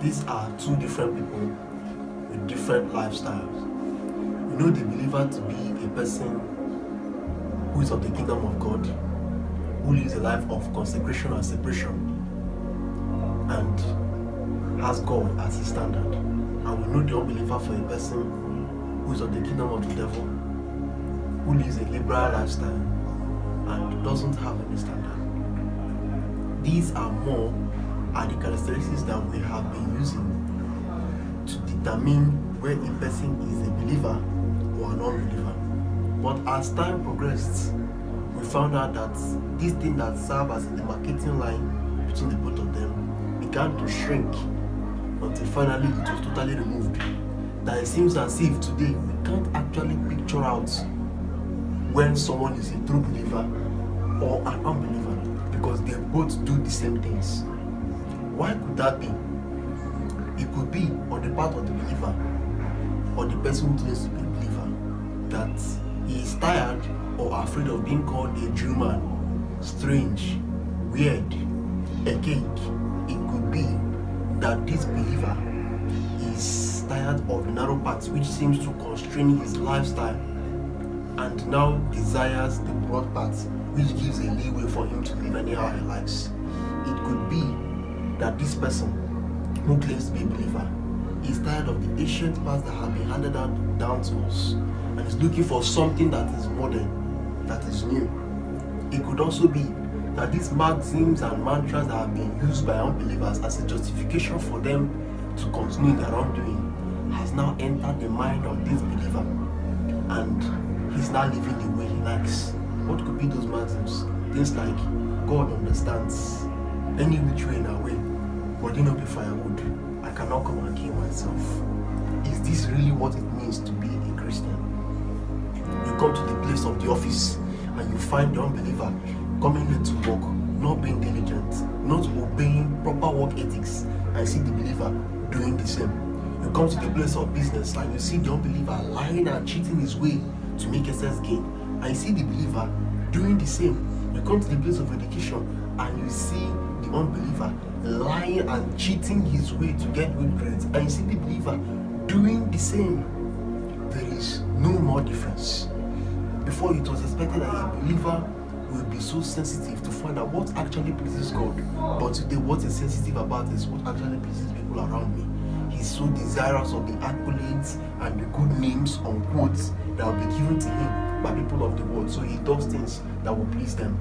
these are two different people with different lifestyles. You know the believer to be a person who is of the kingdom of God, who lives a life of consecration and separation, and has God as his standard. And we know the unbeliever for a person who is of the kingdom of the devil, who lives a liberal lifestyle and doesn't have any standard. These are the characteristics that we have been using to determine where a person is a believer or an unbeliever. But as time progressed, we found out that these things that serve as the marketing line between the both of them began to shrink until finally it was totally removed. That it seems as if today we can't actually picture out when someone is a true believer or an unbeliever, because they both do the same things. Why could that be? It could be on the part of the believer or the person who claims to be a believer that he is tired or afraid of being called a Jew man, strange, weird, a cake. It could be that this believer is tired of the narrow path which seems to constrain his lifestyle and now desires the broad path which gives a leeway for him to live anyhow he likes. It could be that this person who claims to be a believer is tired of the ancient paths that have been handed down to us and is looking for something that is modern, that is new. It could also be that these maxims and mantras that have been used by unbelievers as a justification for them to continue their wrongdoing has now entered the mind of this believer and he's now living the way he likes. What could be those maxims? Things like, God understands any which way in our way, but do not be firewood. I cannot come and kill myself. Is this really what it means to be a Christian? You come to the place of the office and you find the unbeliever coming late to work, not being diligent, not obeying proper work ethics, and see the believer doing the same. You come to the place of business and you see the unbeliever lying and cheating his way to make excess gain, and you see the believer doing the same. You come to the place of education and you see the unbeliever lying and cheating his way to get good grades, and you see the believer doing the same. There is no more difference. Before, it was expected that a believer will be so sensitive to find out what actually pleases God, but today what is sensitive about is what actually pleases people around me. He's so desirous of the accolades and the good names on quotes that will be given to him by people of the world, so he does things that will please them.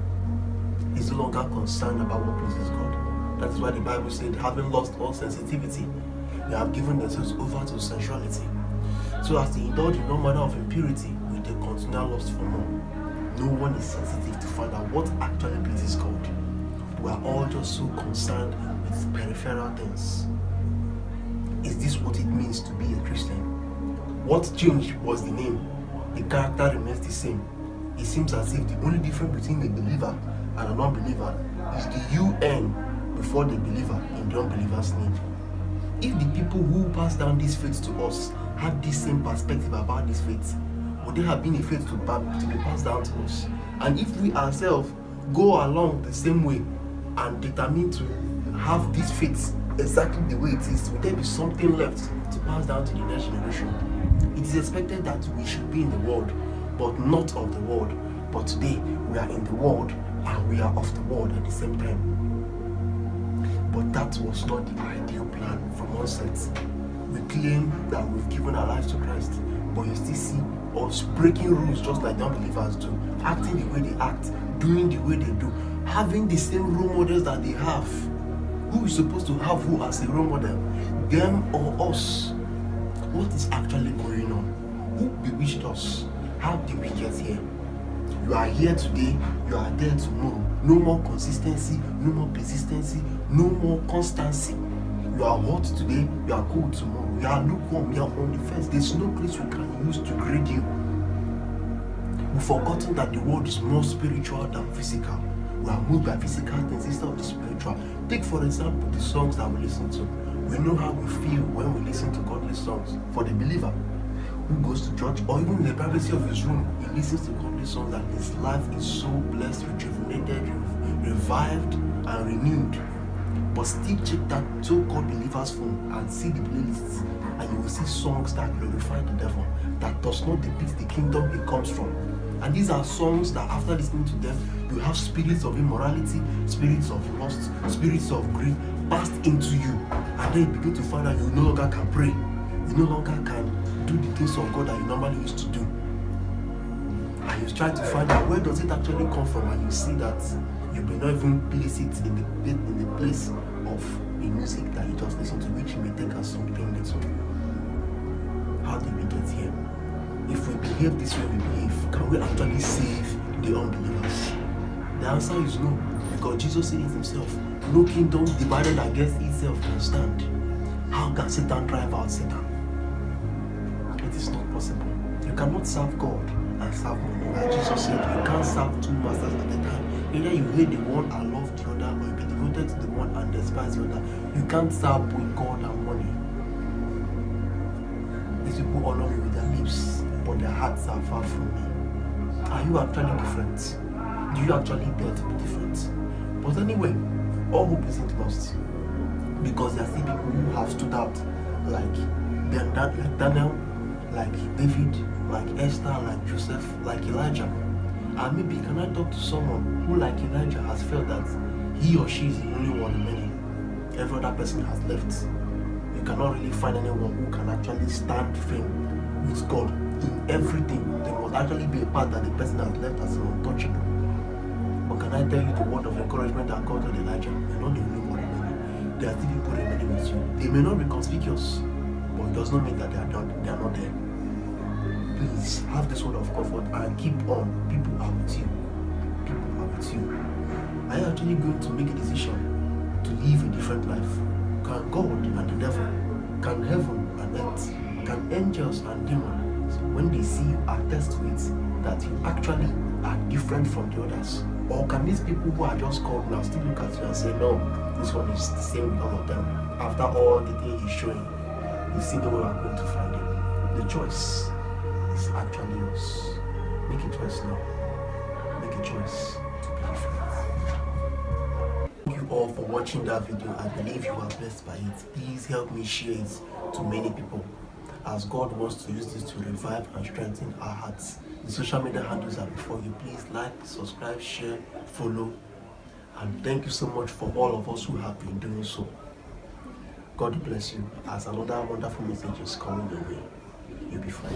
He's no longer concerned about what pleases God. That is why the Bible said, having lost all sensitivity, they have given themselves over to sensuality, so as to indulge in no manner of impurity with a continual lust for more. No one is sensitive to find out what actually pleases God. We are all just so concerned with peripheral things. Is this what it means to be a Christian? What changed was the name. The character remains the same. It seems as if the only difference between a believer and an unbeliever is the UN before the believer in the unbeliever's name. If the people who pass down this faith to us had this same perspective about this faith, would there have been a faith to be passed down to us? And if we ourselves go along the same way and determine to have this faith exactly the way it is, would there be something left to pass down to the next generation? It is expected that we should be in the world, but not of the world. But today, we are in the world and we are of the world at the same time. But that was not the ideal plan from onset. We claim that we've given our lives to Christ, but you still see us breaking rules just like the unbelievers do, acting the way they act, doing the way they do, having the same role models that they have. Who is supposed to have who as a role model? Them or us? What is actually going on? Who bewitched us? How did we get here? You are here today, you are there tomorrow. No more consistency, no more persistency, no more constancy. You are hot today, you are cold tomorrow. You are lukewarm, you are on the fence. There's no place we can use to grade you. We've forgotten that the world is more spiritual than physical. We are moved by physical things instead of the spiritual. Take for example the songs that we listen to. We know how we feel when we listen to godly songs. For the believer who goes to church or even in the privacy of his room, he listens to godly songs and his life is so blessed, rejuvenated, revived and renewed. But still check that so-called believer's phone and see the playlists, and you will see songs that glorify the devil, that does not depict the kingdom it comes from. And these are songs that after listening to them, you have spirits of immorality, spirits of lust, spirits of greed passed into you. And then you begin to find out you no longer can pray. You no longer can do the things of God that you normally used to do. And you try to find out where does it actually come from, and you see that you may not even place it in the place of the music that you just listen to, which you may take as something little. How did we get here? If we behave this way we behave, can we actually save the unbelievers? The answer is no, because Jesus said it himself. No kingdom divided against itself can stand. How can Satan drive out Satan? It is not possible. You cannot serve God and serve money. Like Jesus said, you can't serve two masters at a time. Either you hate the one and love the other, or you be devoted to the one and despise the other. You can't serve both God and money. These people honor me with their lips, but their hearts are far from me. Are you actually different? Do you actually dare to be different? But anyway, all hope isn't lost, because there are still people who have stood out, like Daniel, like David, like Esther, like Joseph, like Elijah. And maybe can I talk to someone who, like Elijah, has felt that he or she is the only one remaining? Every other person has left. You cannot really find anyone who can actually stand firm with God in everything. There must actually be a part that the person has left as untouchable. But can I tell you the word of encouragement that God told Elijah? You're not the only one remaining. There are still people remaining with you. They may not be conspicuous, but it does not mean that they are not there. Please have this word of comfort and keep on. People are with you. People are with you. Are you actually going to make a decision to live a different life? Can God and the devil, can heaven and earth, can angels and demons, when they see you, attest to it that you actually are different from the others? Or can these people who are just called now still look at you and say, no, this one is the same with all of them? After all the things he's showing, you see the way I'm going to find him. The choice is actually yours. Make a choice now. Make a choice to be different. Thank you all for watching that video. I believe you are blessed by it. Please help me share it to many people, as God wants to use this to revive and strengthen our hearts. The social media handles are before you. Please like, subscribe, share, follow, and thank you so much for all of us who have been doing so. God bless you, as another wonderful message is coming your way. You'll be fine.